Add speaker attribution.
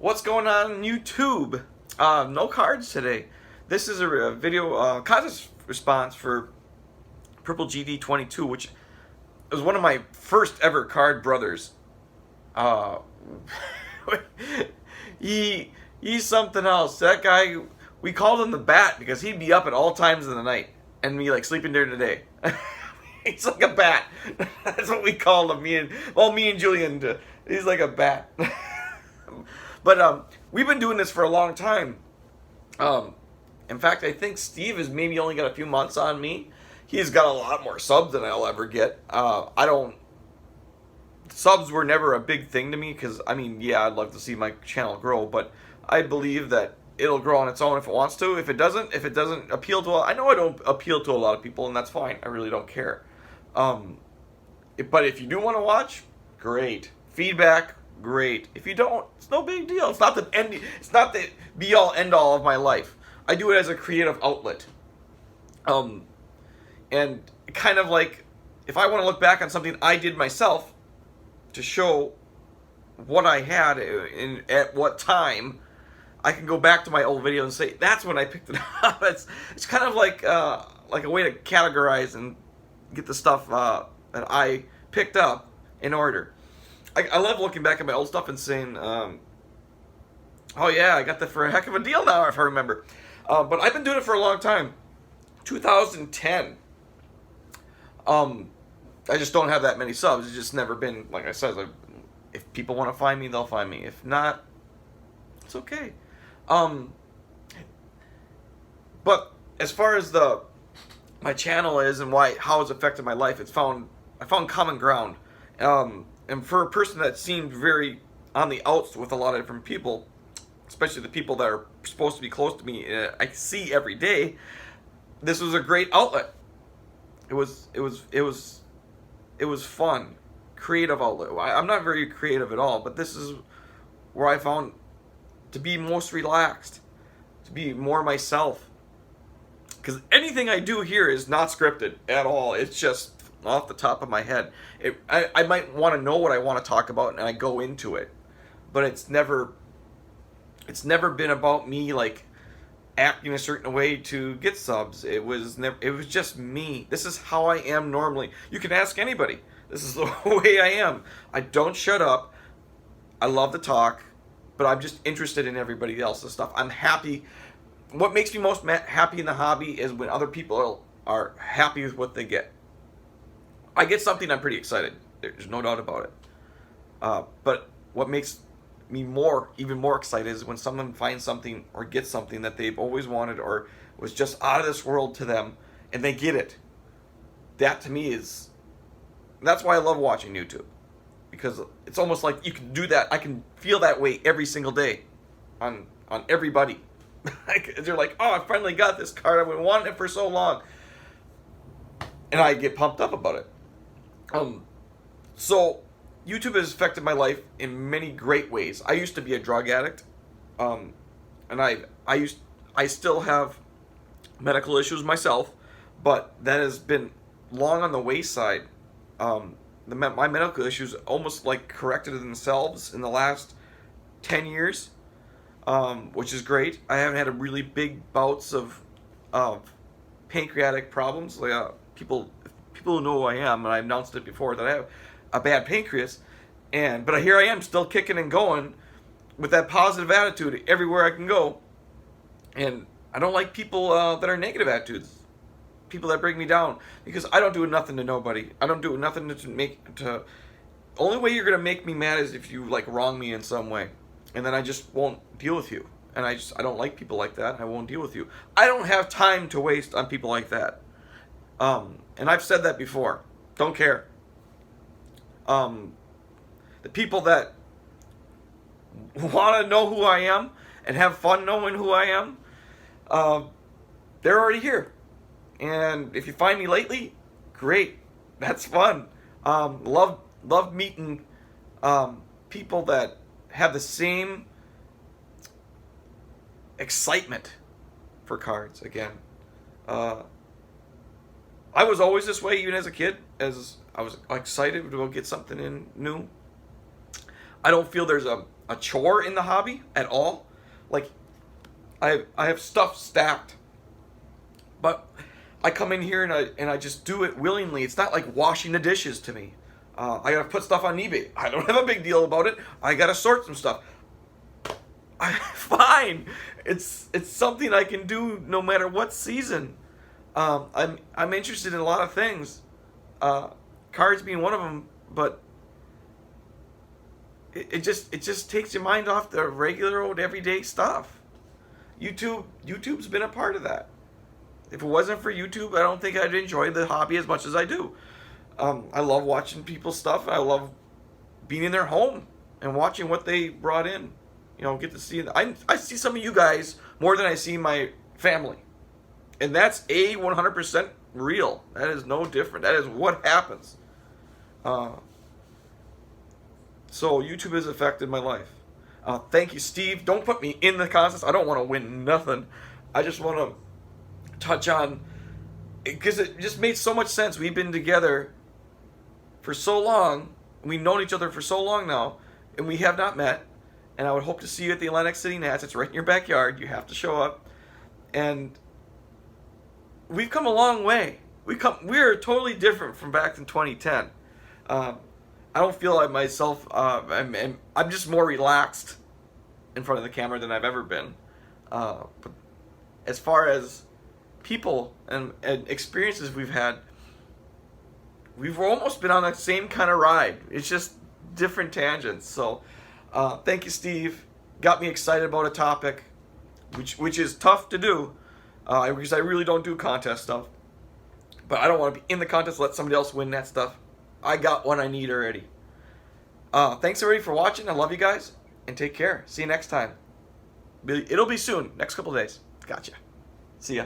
Speaker 1: What's going on YouTube? No cards today. This is a video contest response for PurpleGT 22, which was one of my first ever card brothers. He's something else. That guy, we called him the Bat because he'd be up at all times of the night and be like sleeping during the day. He's like a bat. That's what we called him. Me and Julian. He's like a bat. But we've been doing this for a long time. In fact, I think Steve has maybe only got a few months on me. He's got a lot more subs than I'll ever get. Subs were never a big thing to me because, I mean, yeah, I'd love to see my channel grow, but I believe that it'll grow on its own if it wants to. If it doesn't appeal to, I know I don't appeal to a lot of people, and that's fine. I really don't care. But if you do want to watch, great. Feedback, great. If you don't, it's no big deal. It's not the be all end all of my life. I do it as a creative outlet. And kind of like if I want to look back on something I did myself to show what I had at what time, I can go back to my old video and say that's when I picked it up. It's kind of like a way to categorize and get the stuff that I picked up in order. I love looking back at my old stuff and saying, oh yeah, I got that for a heck of a deal now, if I remember. But I've been doing it for a long time. 2010. I just don't have that many subs. It's just never been, like I said, if people want to find me, they'll find me. If not, it's okay. But as far as my channel is and how it's affected my life, I found common ground. And for a person that seemed very on the outs with a lot of different people, especially the people that are supposed to be close to me, I see every day, this was a great outlet. It was fun, creative outlet. I'm not very creative at all, but this is where I found to be most relaxed, to be more myself. Because anything I do here is not scripted at all. It's just off the top of my head. I might want to know what I want to talk about, and I go into it. But it's never been about me like acting a certain way to get subs. It was just me. This is how I am normally. You can ask anybody. This is the way I am. I don't shut up. I love to talk, but I'm just interested in everybody else's stuff. I'm happy. What makes me most happy in the hobby is when other people are happy with what they get. I get something, I'm pretty excited. There's no doubt about it. But what makes me even more excited is when someone finds something or gets something that they've always wanted or was just out of this world to them, and they get it. That to me that's why I love watching YouTube, because it's almost like you can do that. I can feel that way every single day on everybody. They're like, oh, I finally got this card. I've been wanting it for so long, and I get pumped up about it. So YouTube has affected my life in many great ways. I used to be a drug addict, and I still have medical issues myself, but that has been long on the wayside. My medical issues almost like corrected themselves in the last 10 years, which is great. I haven't had a really big bouts of pancreatic problems. Like people who know who I am, and I announced it before that I have a bad pancreas, but here I am still kicking and going with that positive attitude everywhere I can go. And I don't like people that are negative attitudes, people that bring me down, because I don't do nothing to nobody. I don't do nothing to only way you're gonna make me mad is if you like wrong me in some way, and then I just won't deal with you. And I don't like people like that. I won't deal with you. I don't have time to waste on people like that. And I've said that before. Don't care. The people that want to know who I am and have fun knowing who I am, they're already here. And if you find me lately, great. That's fun. Love meeting people that have the same excitement for cards again. I was always this way, even as a kid, as I was excited to go get something new. I don't feel there's a chore in the hobby at all. Like, I have stuff stacked, but I come in here and I just do it willingly. It's not like washing the dishes to me. I gotta put stuff on eBay. I don't have a big deal about it. I gotta sort some stuff. Fine. It's something I can do no matter what season. I'm interested in a lot of things. Cards being one of them, but it just takes your mind off the regular old everyday stuff. YouTube's been a part of that. If it wasn't for YouTube, I don't think I'd enjoy the hobby as much as I do. I love watching people's stuff. I love being in their home and watching what they brought in. You know, get to see it. I see some of you guys more than I see my family. And that's 100% real. That is no different. That is what happens. So YouTube has affected my life. Thank you, Steve. Don't put me in the contest. I don't want to win nothing. I just want to touch on, because it just made so much sense. We've been together for so long. We've known each other for so long now, and we have not met. And I would hope to see you at the Atlantic City Nats. It's right in your backyard. You have to show up. And we've come a long way. We're totally different from back in 2010. I don't feel like myself. I'm just more relaxed in front of the camera than I've ever been. But as far as people and experiences we've had, we've almost been on the same kind of ride. It's just different tangents. So thank you, Steve. Got me excited about a topic, which is tough to do, because I really don't do contest stuff. But I don't want to be in the contest, let somebody else win that stuff. I got what I need already. Thanks everybody for watching. I love you guys, and take care. See you next time. It'll be soon, next couple days. Gotcha. See ya.